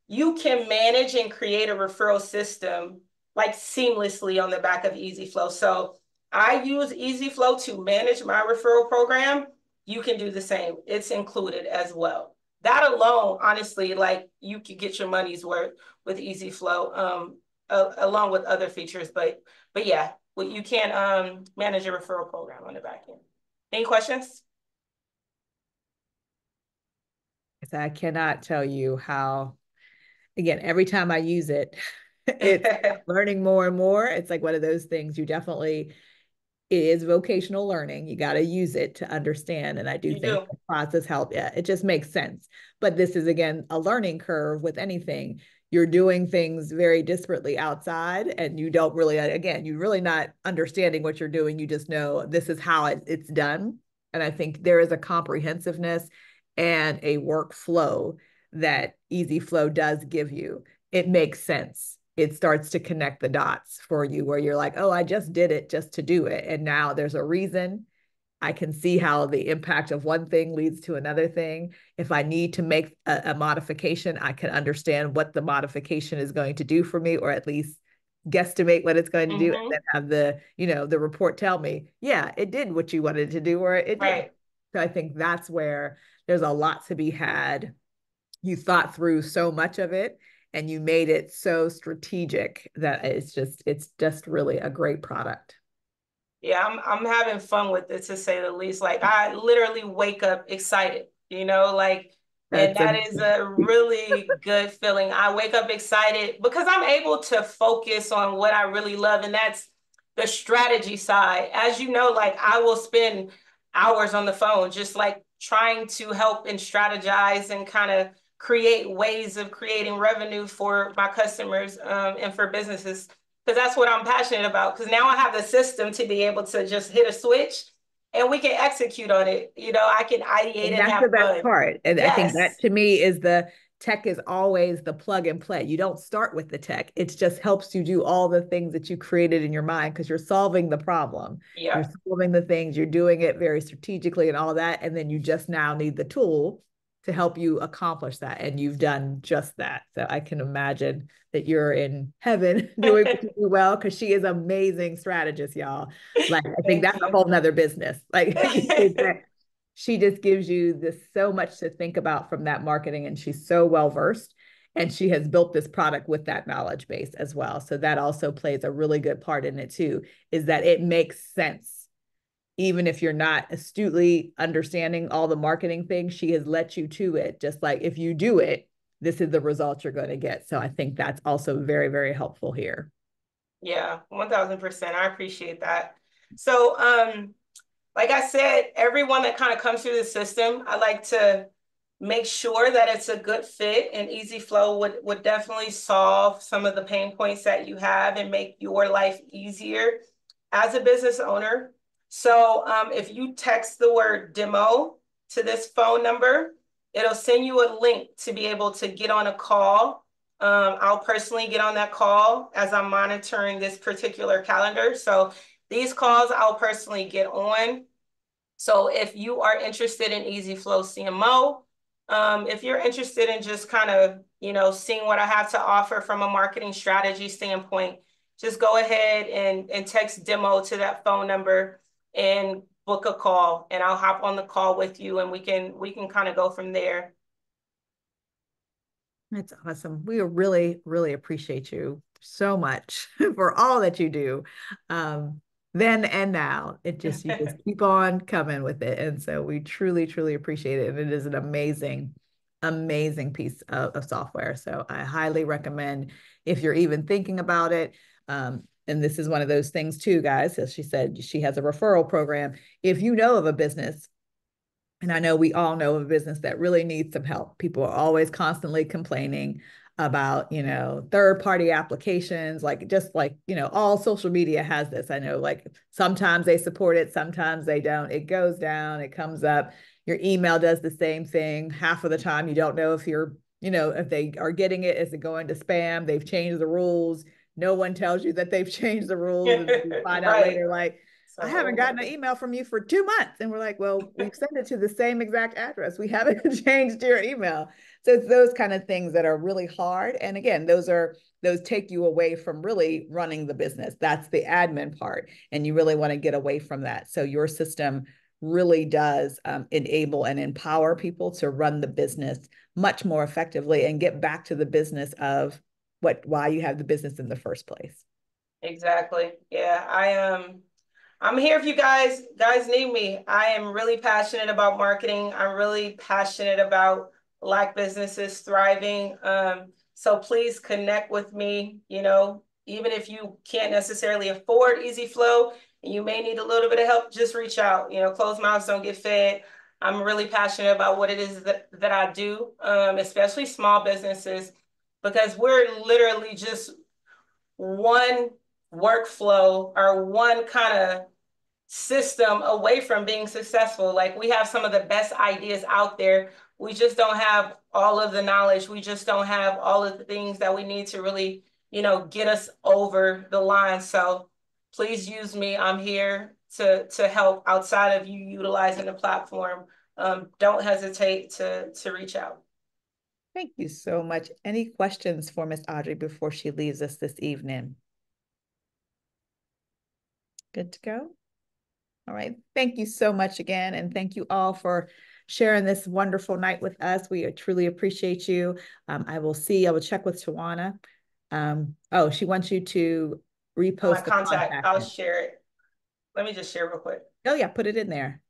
you can manage and create a referral system like seamlessly on the back of EasyFlow. So I use EasyFlow to manage my referral program. You can do the same. It's included as well. That alone, honestly, like you could get your money's worth with EasyFlow, along with other features. But yeah, well, you can manage your referral program on the back end. Any questions? I cannot tell you how, again, every time I use it, it's learning more and more. It's like one of those things you definitely, it is vocational learning. You got to use it to understand. And I do You think do. the process help. Yeah, it just makes sense. But this is, again, a learning curve with anything. You're doing things very disparately outside, and you don't really, again, you're really not understanding what you're doing. You just know this is how it's done. And I think there is a comprehensiveness and a workflow that EasyFlow does give you. It makes sense. It starts to connect the dots for you where you're like, oh, I just did it just to do it. And now there's a reason. I can see how the impact of one thing leads to another thing. If I need to make a modification, I can understand what the modification is going to do for me, or at least guesstimate what it's going to do, and Mm-hmm. then have the report tell me, yeah, it did what you wanted to do, or it didn't. Right. So I think that's where there's a lot to be had. You thought through so much of it, and you made it so strategic that it's just really a great product. Yeah, I'm having fun with it, to say the least. Like I literally wake up excited, like, and That's that a is a really good feeling. I wake up excited because I'm able to focus on what I really love, and that's the strategy side. As you know, like I will spend hours on the phone just like trying to help and strategize and kind of create ways of creating revenue for my customers, and for businesses, because that's what I'm passionate about. Because now I have the system to be able to just hit a switch and we can execute on it. I can ideate And and that's have the best fun. part. And I think that Yes. to me is the tech is always the plug and play. You don't start with the tech. It just helps you do all the things that you created in your mind because you're solving the problem. You're Yeah. solving the things, you're doing it very strategically and all that. And then you just now need the tool to help you accomplish that. And you've done just that. So I can imagine that you're in heaven doing what you do well, because she is an amazing strategist, y'all. Like, I think Thank that's a you. whole nother business. Like, she just gives you this so much to think about from that marketing, and she's so well versed. And she has built this product with that knowledge base as well. So that also plays a really good part in it too, is that it makes sense. Even if you're not astutely understanding all the marketing things, she has let you to it. Just like if you do it, this is the result you're going to get. So I think that's also very, very helpful here. Yeah, 1000%. I appreciate that. So, like I said, everyone that kind of comes through the system, I like to make sure that it's a good fit, and Easy Flow would definitely solve some of the pain points that you have and make your life easier as a business owner. So if you text the word demo to this phone number, it'll send you a link to be able to get on a call. I'll personally get on that call as I'm monitoring this particular calendar. So these calls I'll personally get on. So if you are interested in Easy Flow CMO, if you're interested in just kind of, seeing what I have to offer from a marketing strategy standpoint, just go ahead and text demo to that phone number and book a call, and I'll hop on the call with you, and we can kind of go from there. That's awesome. We really, really appreciate you so much for all that you do. Then and now, you just keep on coming with it. And so we truly, truly appreciate it. And it is an amazing, amazing piece of software. So I highly recommend if you're even thinking about it. And this is one of those things too, guys, as she said, she has a referral program. If you know of a business, and I know we all know of a business that really needs some help. People are always constantly complaining about, third-party applications, all social media has this. I know, like, sometimes they support it, sometimes they don't. It goes down, it comes up. Your email does the same thing. Half of the time, you don't know if if they are getting it, is it going to spam? They've changed the rules. No one tells you that they've changed the rules, and you find out Right. later, like, I haven't gotten an email from you for 2 months. And we're like, well, we've sent it to the same exact address. We haven't changed your email. So it's those kind of things that are really hard. And again, those take you away from really running the business. That's the admin part. And you really want to get away from that. So your system really does enable and empower people to run the business much more effectively and get back to the business of why you have the business in the first place. Exactly. Yeah, I'm here if you guys need me. I am really passionate about marketing. I'm really passionate about Black businesses thriving. So please connect with me. Even if you can't necessarily afford Easy Flow and you may need a little bit of help, just reach out. Closed mouths don't get fed. I'm really passionate about what it is that I do, especially small businesses, because we're literally just one workflow or one kind of system away from being successful. Like, we have some of the best ideas out there. We just don't have all of the knowledge. We just don't have all of the things that we need to really, get us over the line. So please use me. I'm here to help outside of you utilizing the platform. Don't hesitate to reach out. Thank you so much. Any questions for Miss Audrey before she leaves us this evening? Good to go? All right. Thank you so much again. And thank you all for sharing this wonderful night with us. We truly appreciate you. I will check with Tawana. She wants you to My repost the contact, contact. I'll share it. Let me just share real quick. Oh yeah, put it in there.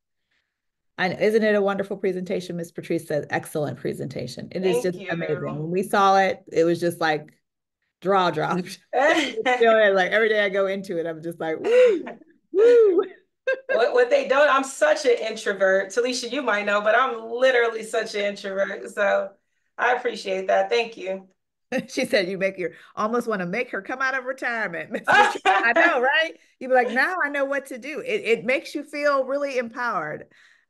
And isn't it a wonderful presentation? Miss Patrice says, excellent presentation. It is Thank just amazing. you. When we saw it, it was just like draw dropped. Like every day I go into it, I'm just like, woo, woo. What they don't, I'm such an introvert. Talisha, you might know, but I'm literally such an introvert. So I appreciate that. Thank you. She said you almost want to make her come out of retirement, Miss Patrice. I know, right? You'd be like, now I know what to do. It makes you feel really empowered.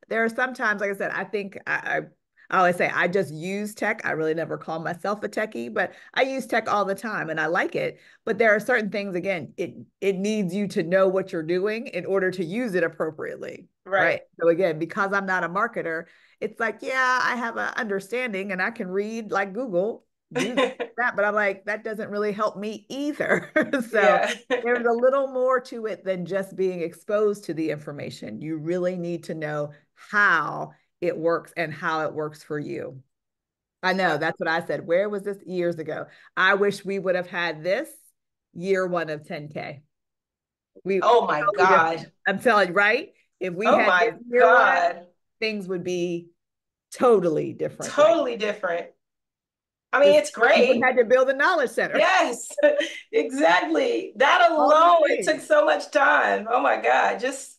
There are sometimes, like I said, I think I always say I just use tech. I really never call myself a techie, but I use tech all the time and I like it. But there are certain things, again, it needs you to know what you're doing in order to use it appropriately. Right. So again, because I'm not a marketer, it's like, yeah, I have an understanding and I can read like Google, do that, but I'm like, that doesn't really help me either. So Yeah. there's a little more to it than just being exposed to the information. You really need to know how it works and how it works for you. I know, that's what I said. Where was this years ago? I wish we would have had this year one of 10K. We Oh my totally different. God. I'm telling you, right? If we Oh had this my year one, God. things would be totally different right now. Totally different. I mean, Just it's we wouldn't great. have to build a knowledge center. Yes, exactly. That All the alone, it took things. so much time. Oh my God. Just,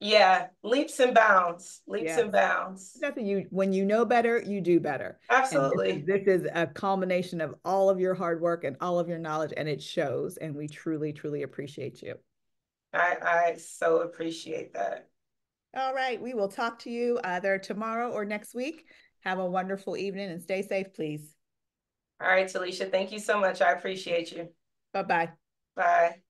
yeah, leaps and bounds, leaps Yes. and bounds. Nothing you when you know better, you do better. And this is Absolutely. this is a culmination of all of your hard work and all of your knowledge, and it shows. And we truly, truly appreciate you. I so appreciate that. All right, we will talk to you either tomorrow or next week. Have a wonderful evening and stay safe, please. All right, Talisha, thank you so much. I appreciate you. Bye bye. Bye.